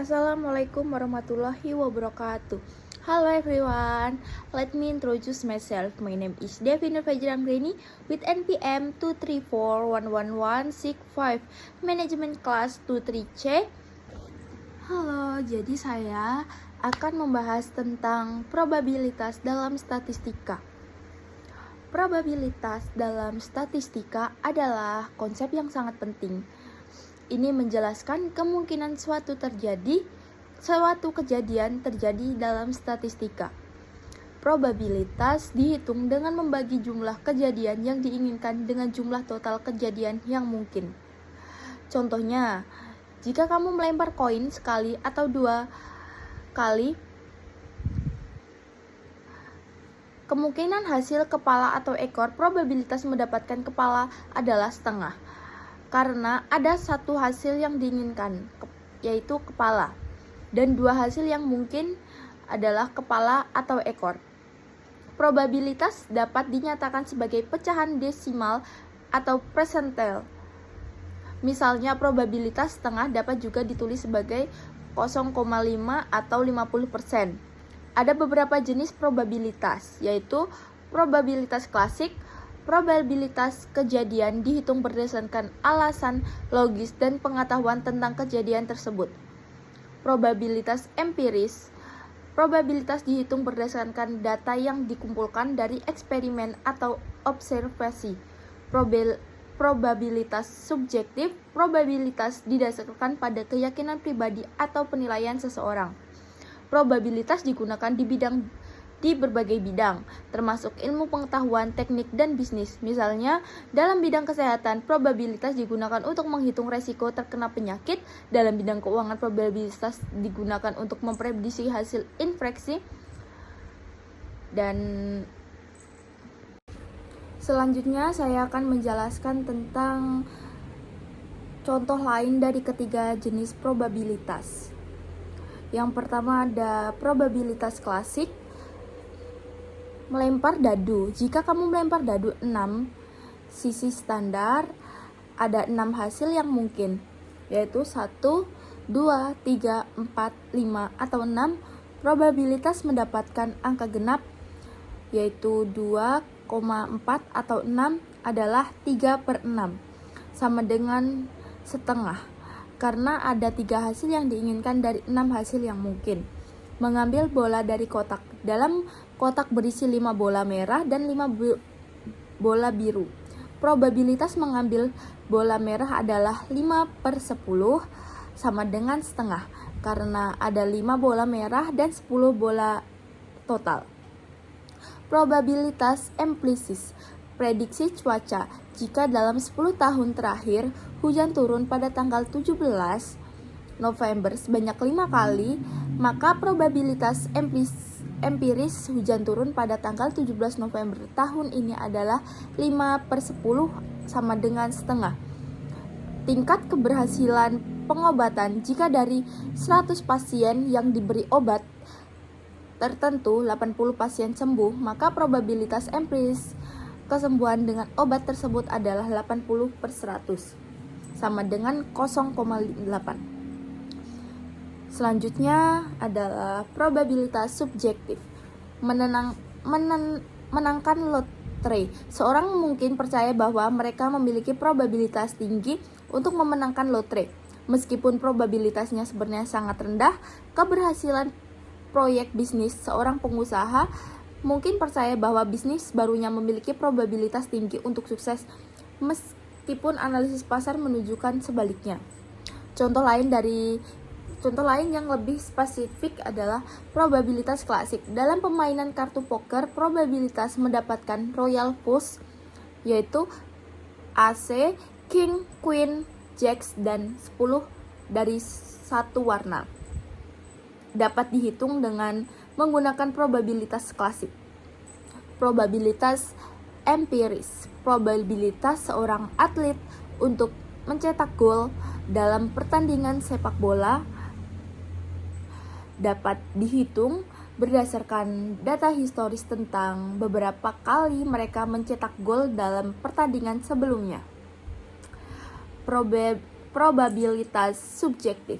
Assalamualaikum warahmatullahi wabarakatuh. Hello everyone, let me introduce myself. My name is Devi Nur Fajranggreni with NPM 234111165, Management Class 23C. Halo, jadi saya akan membahas tentang probabilitas dalam statistika. Probabilitas dalam statistika adalah konsep yang sangat penting. Ini menjelaskan kemungkinan suatu kejadian terjadi dalam statistika. Probabilitas dihitung dengan membagi jumlah kejadian yang diinginkan dengan jumlah total kejadian yang mungkin. Contohnya, jika kamu melempar koin sekali atau 2 kali, kemungkinan hasil kepala atau ekor, probabilitas mendapatkan kepala adalah setengah. Karena ada satu hasil yang diinginkan, yaitu kepala, dan 2 hasil yang mungkin adalah kepala atau ekor. Probabilitas dapat dinyatakan sebagai pecahan desimal atau persentil. Misalnya, probabilitas setengah dapat juga ditulis sebagai 0,5 atau 50%. Ada beberapa jenis probabilitas, yaitu probabilitas klasik. Probabilitas kejadian dihitung berdasarkan alasan logis dan pengetahuan tentang kejadian tersebut. Probabilitas empiris. Probabilitas dihitung berdasarkan data yang dikumpulkan dari eksperimen atau observasi. Probabilitas subjektif. Probabilitas didasarkan pada keyakinan pribadi atau penilaian seseorang. Probabilitas digunakan di berbagai bidang, termasuk ilmu pengetahuan, teknik, dan bisnis. Misalnya, dalam bidang kesehatan, probabilitas digunakan untuk menghitung resiko terkena penyakit. Dalam bidang keuangan, probabilitas digunakan untuk memprediksi hasil infeksi. Dan selanjutnya, saya akan menjelaskan tentang contoh lain dari ketiga jenis probabilitas. Yang pertama ada probabilitas klasik. Melempar dadu. Jika kamu melempar dadu 6 sisi standar, ada 6 hasil yang mungkin, yaitu 1, 2, 3, 4, 5, atau 6. Probabilitas mendapatkan angka genap, yaitu 2,4 atau 6 adalah 3/6, sama dengan setengah, karena ada 3 hasil yang diinginkan dari 6 hasil yang mungkin. Mengambil bola dari kotak. Dalam kotak berisi 5 bola merah dan 5 bola biru. Probabilitas mengambil bola merah adalah 5/10 sama dengan setengah, karena ada 5 bola merah dan 10 bola total. Probabilitas implisit. Prediksi cuaca. Jika dalam 10 tahun terakhir hujan turun pada tanggal 17 November sebanyak 5 kali, maka probabilitas empiris hujan turun pada tanggal 17 November tahun ini adalah 5/10 sama dengan setengah. Tingkat keberhasilan pengobatan. Jika dari 100 pasien yang diberi obat tertentu 80 pasien sembuh, maka probabilitas empiris kesembuhan dengan obat tersebut adalah 80/100 sama dengan 0,8. Selanjutnya adalah probabilitas subjektif. Menangkan lotre. Seorang mungkin percaya bahwa mereka memiliki probabilitas tinggi untuk memenangkan lotre. Meskipun probabilitasnya sebenarnya sangat rendah, keberhasilan proyek bisnis seorang pengusaha mungkin percaya bahwa bisnis barunya memiliki probabilitas tinggi untuk sukses, meskipun analisis pasar menunjukkan sebaliknya. Contoh lain yang lebih spesifik adalah probabilitas klasik. Dalam permainan kartu poker, probabilitas mendapatkan royal flush, yaitu AC, king, queen, jacks, dan 10 dari satu warna, dapat dihitung dengan menggunakan probabilitas klasik. Probabilitas empiris. Probabilitas seorang atlet untuk mencetak gol dalam pertandingan sepak bola dapat dihitung berdasarkan data historis tentang beberapa kali mereka mencetak gol dalam pertandingan sebelumnya. Probabilitas subjektif.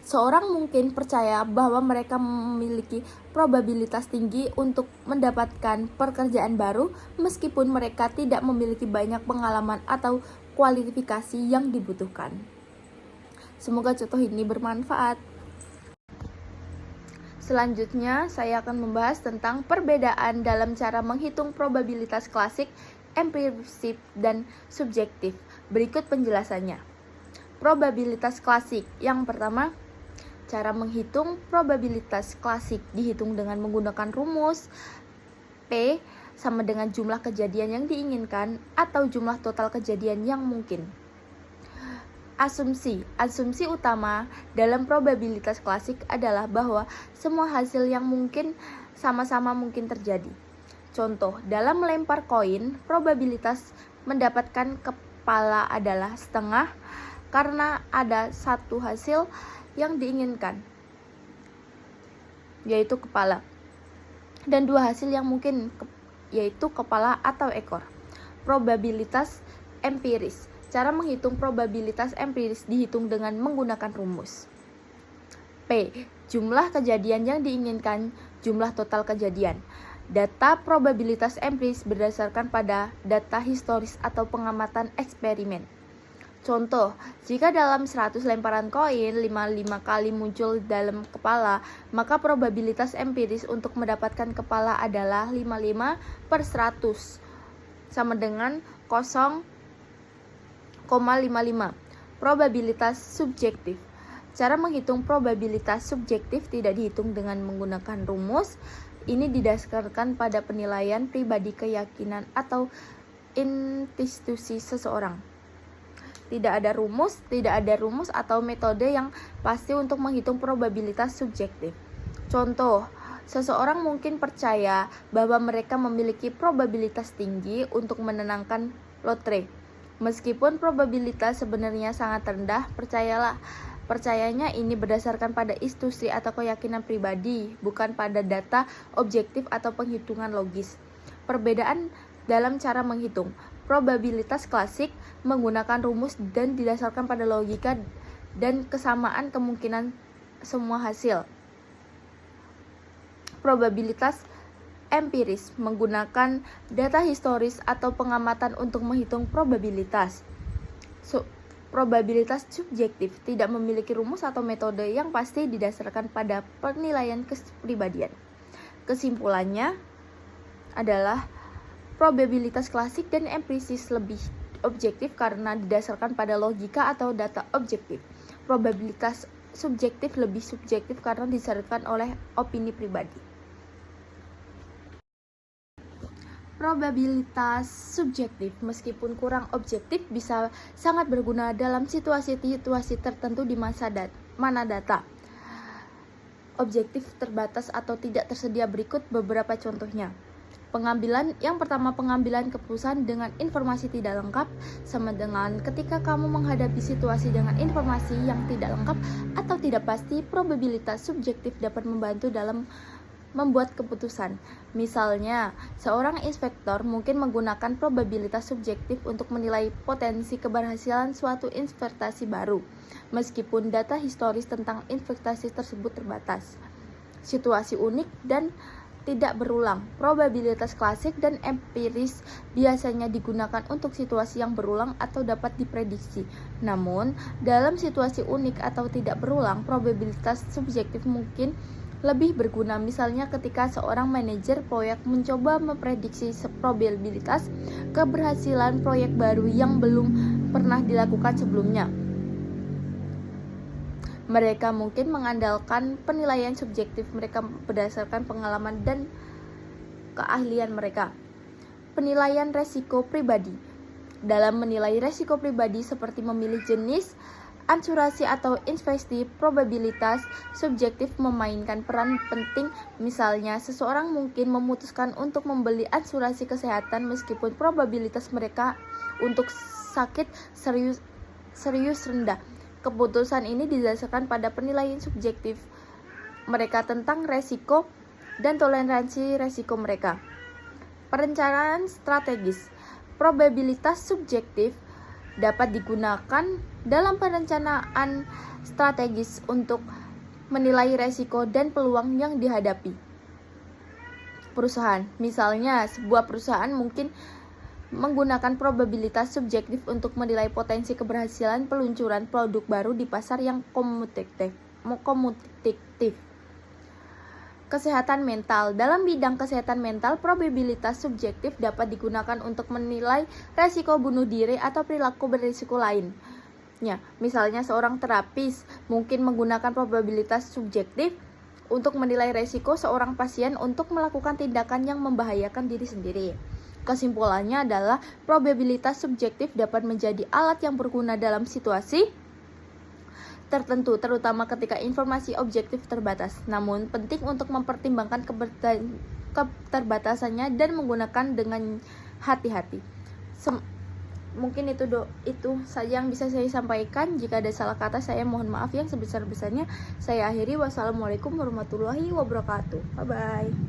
Seorang mungkin percaya bahwa mereka memiliki probabilitas tinggi untuk mendapatkan pekerjaan baru meskipun mereka tidak memiliki banyak pengalaman atau kualifikasi yang dibutuhkan. Semoga contoh ini bermanfaat. Selanjutnya, saya akan membahas tentang perbedaan dalam cara menghitung probabilitas klasik, empiristik, dan subjektif. Berikut penjelasannya. Probabilitas klasik. Yang pertama, cara menghitung probabilitas klasik dihitung dengan menggunakan rumus P sama dengan jumlah kejadian yang diinginkan atau jumlah total kejadian yang mungkin. Asumsi utama dalam probabilitas klasik adalah bahwa semua hasil yang mungkin sama-sama mungkin terjadi. Contoh, dalam melempar koin, probabilitas mendapatkan kepala adalah setengah karena ada satu hasil yang diinginkan, yaitu kepala, dan dua hasil yang mungkin, yaitu kepala atau ekor. Probabilitas empiris. Cara menghitung probabilitas empiris dihitung dengan menggunakan rumus P. Jumlah kejadian yang diinginkan, jumlah total kejadian. Data probabilitas empiris berdasarkan pada data historis atau pengamatan eksperimen. Contoh, jika dalam 100 lemparan koin 55 kali muncul dalam kepala, maka probabilitas empiris untuk mendapatkan kepala adalah 55/100 sama dengan 0,55. Probabilitas subjektif. Cara menghitung probabilitas subjektif tidak dihitung dengan menggunakan rumus. Ini didasarkan pada penilaian pribadi, keyakinan, atau institusi seseorang. Tidak ada rumus atau metode yang pasti untuk menghitung probabilitas subjektif. Contoh, seseorang mungkin percaya bahwa mereka memiliki probabilitas tinggi untuk menangkan lotre. Meskipun probabilitas sebenarnya sangat rendah, percayanya ini berdasarkan pada institusi atau keyakinan pribadi, bukan pada data objektif atau penghitungan logis. Perbedaan dalam cara menghitung. Probabilitas klasik menggunakan rumus dan didasarkan pada logika dan kesamaan kemungkinan semua hasil. Probabilitas empiris menggunakan data historis atau pengamatan untuk menghitung probabilitas. Probabilitas subjektif tidak memiliki rumus atau metode yang pasti didasarkan pada penilaian kepribadian. Kesimpulannya adalah probabilitas klasik dan empiris lebih objektif karena didasarkan pada logika atau data objektif. Probabilitas subjektif lebih subjektif karena didasarkan oleh opini pribadi. Probabilitas subjektif, meskipun kurang objektif, bisa sangat berguna dalam situasi-situasi tertentu di mana data objektif terbatas atau tidak tersedia. Berikut beberapa contohnya. Yang pertama, pengambilan keputusan dengan informasi tidak lengkap, sama dengan ketika kamu menghadapi situasi dengan informasi yang tidak lengkap atau tidak pasti, probabilitas subjektif dapat membantu dalam membuat keputusan. Misalnya, seorang inspektor mungkin menggunakan probabilitas subjektif untuk menilai potensi keberhasilan suatu investasi baru, meskipun data historis tentang investasi tersebut terbatas. Situasi unik dan tidak berulang. Probabilitas klasik dan empiris biasanya digunakan untuk situasi yang berulang atau dapat diprediksi. Namun, dalam situasi unik atau tidak berulang, probabilitas subjektif mungkin lebih berguna. Misalnya ketika seorang manajer proyek mencoba memprediksi probabilitas keberhasilan proyek baru yang belum pernah dilakukan sebelumnya. Mereka mungkin mengandalkan penilaian subjektif mereka berdasarkan pengalaman dan keahlian mereka. Penilaian resiko pribadi. Dalam menilai resiko pribadi seperti memilih jenis asuransi atau investasi, probabilitas subjektif memainkan peran penting. Misalnya, seseorang mungkin memutuskan untuk membeli asuransi kesehatan meskipun probabilitas mereka untuk sakit serius rendah. Keputusan ini didasarkan pada penilaian subjektif mereka tentang resiko dan toleransi resiko mereka. Perencanaan strategis. Probabilitas subjektif dapat digunakan dalam perencanaan strategis untuk menilai resiko dan peluang yang dihadapi perusahaan. Misalnya, sebuah perusahaan mungkin menggunakan probabilitas subjektif untuk menilai potensi keberhasilan peluncuran produk baru di pasar yang kompetitif. Kesehatan mental. Dalam bidang kesehatan mental, probabilitas subjektif dapat digunakan untuk menilai resiko bunuh diri atau perilaku berisiko lain. Ya, misalnya seorang terapis mungkin menggunakan probabilitas subjektif untuk menilai resiko seorang pasien untuk melakukan tindakan yang membahayakan diri sendiri. Kesimpulannya adalah probabilitas subjektif dapat menjadi alat yang berguna dalam situasi tertentu, terutama ketika informasi objektif terbatas. Namun, penting untuk mempertimbangkan keterbatasannya dan menggunakan dengan hati-hati. Mungkin itu saja yang bisa saya sampaikan. Jika ada salah kata, saya mohon maaf yang sebesar-besarnya. Saya akhiri. Wassalamualaikum warahmatullahi wabarakatuh. Bye-bye.